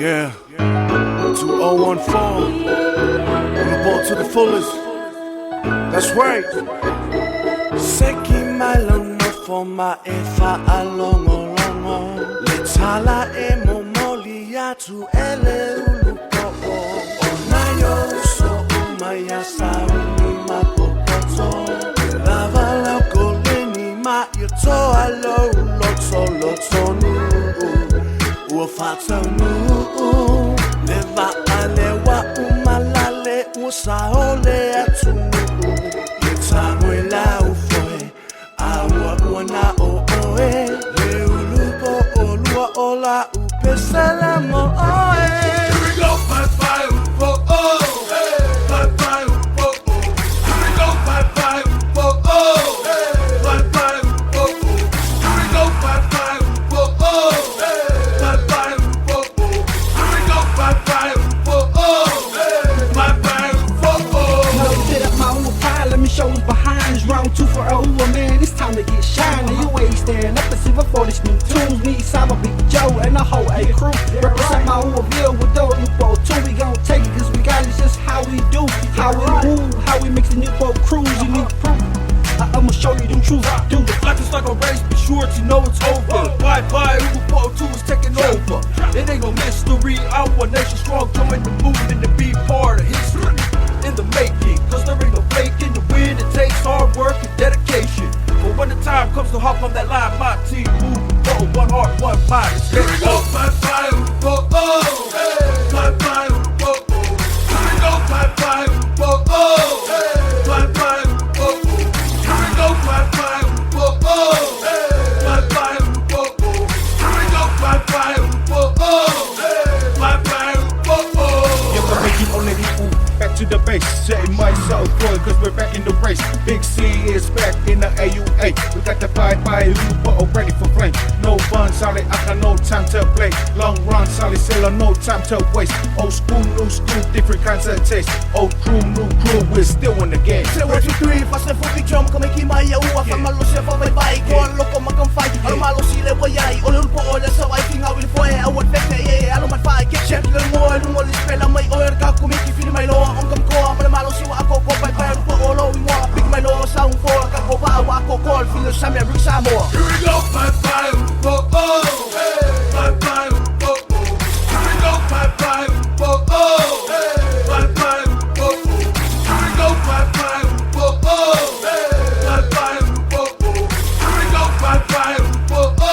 Yeah, 2014, Ulopo'o to the fullest. That's right. Seki mailano for my efa alongolongo. Letala emomolia to ele Ulopo'o. Onayo so umaya sauni mapopoto. Lava la goleni ma yoto alo lotso lotonu. Uafatanu. Neva alewa umalale usaole atumu. Yetangwela ufoe awa wana ooe. Le Ulopo'o lua ola upesala mo oe. Here we go, Paepaeulupo'o. Paepaeulupo'o. Here we go, Paepaeulupo'o. Paepaeulupo'o. Here we go, Paepaeulupo'o. Paepaeulupo'o. Here we go, Paepaeulupo'o. Paepaeulupo'o. No, set up my own pile, let me show you behind. It's round 2 for Auva'a, man, it's time to get shiny. You ain't stand up and see for these new tunes. Me, Sava, Big Uce, and the whole A crew. Represent my Auva'a with the Ulopo'o too. We gon' take it, cause we got it, just how we do. How we move, how we mix the new boat crews. You need proof, I'ma show you the truth. Dude, Life is like a race, be sure to know it's over. Paepaeulupo'o 2 is taking over. It ain't no mystery, our nation strong. Join the movement and be part of history in the making. Cause there ain't no faking the win, it takes hard work and dedication. But when the time comes to hop on that line, my team move forward, one heart, one mind. Here we go, Paepaeulupo'o. Paepaeulupo'o. Here we go, Paepaeulupo'o. Paepaeulupo'o. Here we go, Paepaeulupo'o. Paepaeulupo'o. Here we go, Paepaeulupo'o. Paepaeulupo'o. Back to the base, setting myself good, cause we're back in the race. Big C is back in the AUA. We got the Paepaeulupo'o ready for flame. No fun, solid, I got no time to play. Long run, solid sailor, no time to waste. Old school, new school, different kinds of taste. Old crew, new crew, we're still in the game. Say 1, 2, 3, fast and full drum, come and keep my yawa. From my loss, for my bike, go on, look on my fight. I'm malo si le wayai, Ulopo'o, that's how I think I will for it. I would bet that, yeah, I don't mind fight. Get checked, little more, no more, this fella, my oil, got to make you feel my law. I'm come call, I'm malo si wa ako ko, Paepaeulupo'o, lo, we want, big my law, sound for, kako ba, wa ako call, feel the same, bring some more. Here we go, Paepaeulupo'o. Paepaeulupo'o. Here we go, Paepaeulupo'o. Paepaeulupo'o. Here we go, Paepaeulupo'o. Paepaeulupo'o. Here we go, Paepaeulupo'o.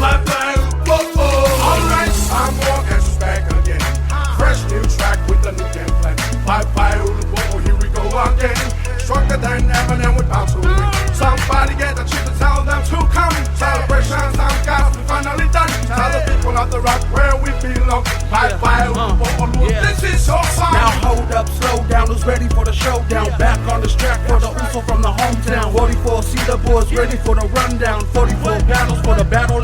Paepaeulupo'o. Alright, I'm Productionz back again. Fresh new track with a new game plan. Paepaeulupo'o, here we go again. Stronger than ever and we're about to win. Somebody get the chip to tell them to come. Celebrations and gas, we finally done. Tell the people of the rock where we belong. Paepaeulupo'o, this is your song. Now hold up, slow down, who's ready for the showdown? Back on this track for the Uso from the hometown. 44 see the boys ready for the rundown. 44 battles for the battle